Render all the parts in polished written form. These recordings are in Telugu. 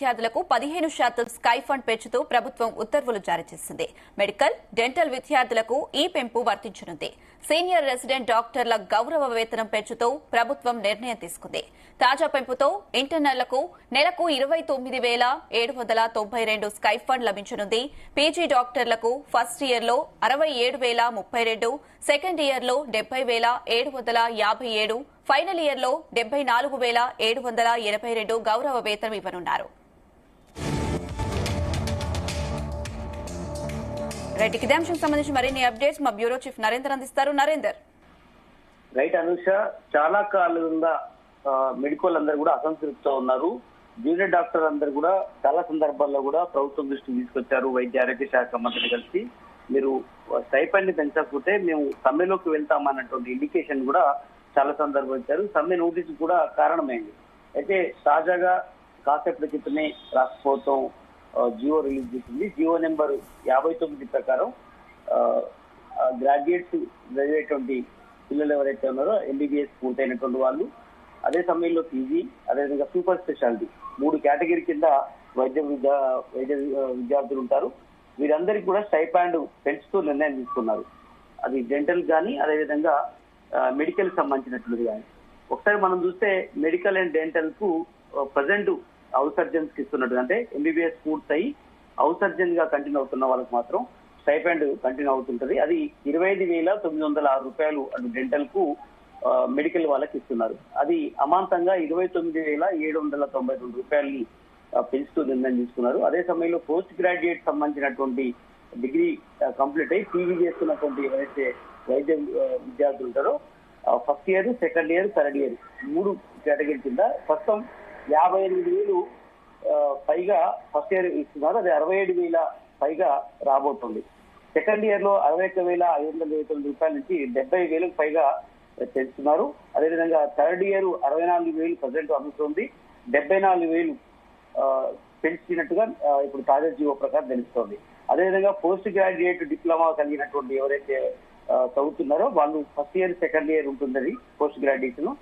విద్యార్థులకు 15% స్కై ఫండ్ పెంచుతూ ప్రభుత్వం ఉత్తర్వులు జారీ చేసింది. మెడికల్, డెంటల్ విద్యార్థులకు ఈ పెంపు వర్తించనుంది. సీనియర్ రెసిడెంట్ డాక్టర్ల గౌరవ వేతనం పెంచుతూ ప్రభుత్వం నిర్ణయం తీసుకుంది. తాజా పెంపుతో ఇంటర్నర్లకు నెలకు 29,792 స్కై ఫండ్ లభించనుంది. పీజీ డాక్టర్లకు ఫస్ట్ ఇయర్ లో 67,032, సెకండ్ ఇయర్ లో 70,757, ఫైనల్ ఇయర్ లో 74,782 గౌరవ వేతనం ఇవ్వనున్నారు. రైట్, ఇదే అంశం సంబంధించి మరిన్ని అప్డేట్స్ మా బ్యూరో చీఫ్ నరేందర్ అందిస్తారు. నరేందర్. రైట్ అనుష, చాలా కాలంగా మెడికల్ అందరూ కూడా అసంతృప్తితో ఉన్నారు. జూనియర్ డాక్టర్ అందరూ కూడా చాలా సందర్భాల్లో కూడా ప్రభుత్వం దృష్టికి తీసుకొచ్చారు. వైద్య ఆరోగ్య శాఖ మంత్రి కలిసి మీరు స్టైపెండ్ ని పెంచకపోతే మేము సమ్మెలోకి వెళ్తామన్నటువంటి ఇండికేషన్ కూడా చాలా సందర్భం ఇచ్చారు. సమ్మె నోటీసు కూడా కారణమైంది. అయితే తాజాగా కాసేపటి క్రితమే రాష్ట్ర ప్రభుత్వం జియో రిలీజ్ చేసింది. జియో నెంబర్ 59 ప్రకారం గ్రాడ్యుయేట్స్ చదివేటువంటి పిల్లలు ఎవరైతే ఉన్నారో ఎంబీబీఎస్ పూర్తయినటువంటి వాళ్ళు, అదే సమయంలో పీజీ, అదేవిధంగా సూపర్ స్పెషాలిటీ 3 కేటగిరీ కింద వైద్య విద్యార్థులు ఉంటారు. వీరందరికీ కూడా స్టైపాండ్ పెంచుతూ నిర్ణయం తీసుకున్నారు. అది డెంటల్ కానీ అదేవిధంగా మెడికల్ సంబంధించినట్లుది కానీ. ఒకసారి మనం చూస్తే మెడికల్ అండ్ డెంటల్ కు ప్రజెంట్ హౌస్ సర్జన్స్ కి ఇస్తున్నట్టు, అంటే ఎంబీబీఎస్ పూర్తయి హౌస్ సర్జన్ గా కంటిన్యూ అవుతున్న వాళ్ళకి మాత్రం స్టైపెండ్ కంటిన్యూ అవుతుంటది. అది 25,906 రూపాయలు అటు డెంటల్ కు, మెడికల్ వాళ్ళకి ఇస్తున్నారు. అది అమాంతంగా 29,792 రూపాయలని పెంచుతూ నిర్ణయం తీసుకున్నారు. అదే సమయంలో పోస్ట్ గ్రాడ్యుయేట్ సంబంధించినటువంటి డిగ్రీ కంప్లీట్ అయ్యి పీజీ చేస్తున్నటువంటి ఎవరైతే వైద్య విద్యార్థులు ఉంటారో first year, second year, third year 3 category కింద ప్రస్తుతం 58,000 పైగా ఫస్ట్ ఇయర్ ఇస్తున్నారు. అది 67,000 పైగా రాబోతుంది. సెకండ్ ఇయర్ లో 61,529 రూపాయల నుంచి 70,000 పైగా పెంచుతున్నారు. అదేవిధంగా థర్డ్ ఇయర్ 64,000 ప్రజెంట్ అందుతుంది. 74,000 పెంచినట్టుగా ఇప్పుడు తాజా జీవో ప్రకారం తెలుస్తోంది. అదేవిధంగా పోస్ట్ గ్రాడ్యుయేట్ డిప్లొమా కలిగినటువంటి ఎవరైతే చదువుతున్నారో వాళ్ళు ఫస్ట్ ఇయర్, సెకండ్ ఇయర్ ఉంటుంది పోస్ట్ గ్రాడ్యుయేషన్.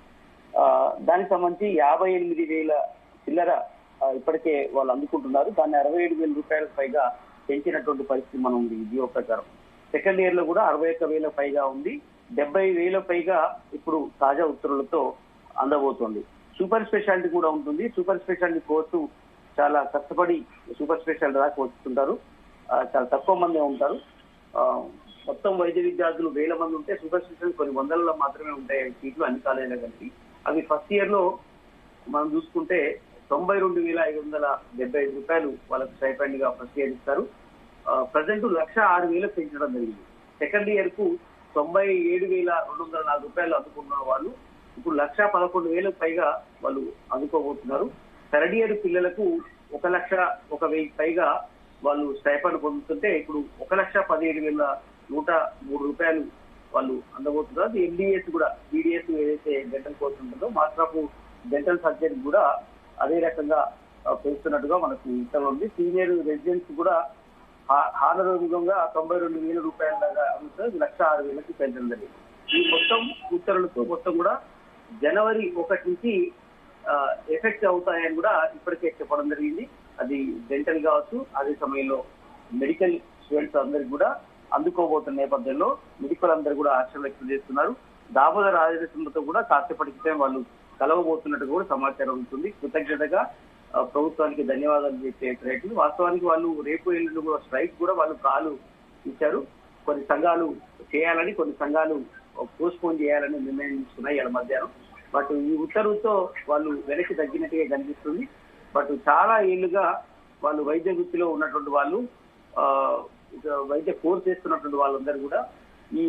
దానికి సంబంధించి 58,000 చిల్లర ఇప్పటికే వాళ్ళు అందుకుంటున్నారు. దాన్ని 67,000 రూపాయలకు పైగా పెంచినటువంటి పరిస్థితి మనం ఉంది జియో ప్రకారం. సెకండ్ ఇయర్ లో కూడా 61,000 పైగా ఉంది. 70,000 పైగా ఇప్పుడు తాజా ఉత్తర్వులతో అందబోతోంది. సూపర్ స్పెషాలిటీ కూడా ఉంటుంది. సూపర్ స్పెషాలిటీ కోర్సు చాలా కష్టపడి సూపర్ స్పెషాలిటీ దాకా వస్తుంటారు. చాలా తక్కువ మంది ఉంటారు. మొత్తం వైద్య విద్యార్థులు 1,000 మంది ఉంటే సూపర్ స్పెషాలిటీ కొన్ని వందలలో మాత్రమే ఉంటాయి సీట్లు అన్ని కాలేజీలో కలిపి. అవి ఫస్ట్ ఇయర్ లో మనం చూసుకుంటే 92,575 రూపాయలు వాళ్ళకి స్టైపెండ్ గా ఫస్ట్ ఇయర్ ఇస్తారు. ప్రజెంట్ 1,06,000 పెంచడం జరిగింది. సెకండ్ ఇయర్ కు 97,204 రూపాయలు అందుకున్న వాళ్ళు ఇప్పుడు 1,11,000 పైగా వాళ్ళు అందుకోబోతున్నారు. థర్డ్ ఇయర్ పిల్లలకు 1,01,000 పైగా వాళ్ళు స్టైపెండ్ పొందుతుంటే ఇప్పుడు 1,17,103 రూపాయలు వాళ్ళు అందబోతున్నారు. ఎంబీఎస్ కూడా, బీడీఎస్ ఏదైతే డెంటల్ కోర్స్ ఉంటుందో మాస్టర్ ఆఫ్ డెంటల్ సర్జరీ కూడా అదే రకంగా పెంచుతున్నట్టుగా మనకు ఇంతలో ఉంది. సీనియర్ రెసిడెంట్స్ కూడా హానరూపంగా 92,000 రూపాయల దాకా అమ్ముతారు. 1,06,000కి పెంచడం జరిగింది. ఈ మొత్తం ఉత్తర్వులతో మొత్తం కూడా జనవరి 1 నుంచి ఎఫెక్ట్ అవుతాయని కూడా ఇప్పటికే చెప్పడం జరిగింది. అది డెంటల్ కావచ్చు, అదే సమయంలో మెడికల్ స్టూడెంట్స్ అందరికి కూడా అందుకోబోతున్న నేపథ్యంలో మెడికల్ అందరూ కూడా ఆశలు వ్యక్తం చేస్తున్నారు. దామోదర రాజేశ్వరంతో కూడా కాసేపటి క్రితం వాళ్ళు కలవబోతున్నట్టు కూడా సమాచారం ఉంటుంది. కృతజ్ఞతగా ప్రభుత్వానికి ధన్యవాదాలు చెప్పే ప్రయత్నం. వాస్తవానికి వాళ్ళు రేపు ఎల్లుండి కూడా స్ట్రైక్ కూడా వాళ్ళు కాలు ఇచ్చారు. కొన్ని సంఘాలు చేయాలని, కొన్ని సంఘాలు పోస్ట్పోన్ చేయాలని నిర్ణయం తీసుకున్నాయి ఇలా మధ్యాహ్నం. బట్ ఈ ఉత్తర్వుతో వాళ్ళు వెనక్కి తగ్గినట్టుగా కనిపిస్తుంది. బట్ చాలా ఏళ్లుగా వాళ్ళు వైద్య వృత్తిలో ఉన్నటువంటి వాళ్ళు, వైద్య కోర్స్ చేస్తున్నటువంటి వాళ్ళందరూ కూడా ఈ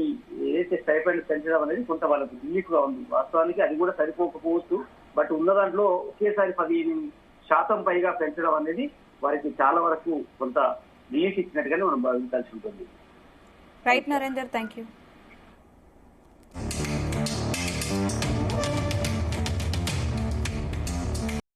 ఏదైతే స్టైపెండ్ పెంచడం అనేది కొంత వాళ్ళకి రిలీఫ్ గా ఉంది. వాస్తవానికి అది కూడా సరిపోకపోవచ్చు. బట్ ఉన్న దాంట్లో ఒకేసారి 15% పైగా పెంచడం అనేది వారికి చాలా వరకు కొంత రిలీఫ్ ఇచ్చినట్టుగానే మనం భావించాల్సి ఉంటుంది. Right Narender, thank you.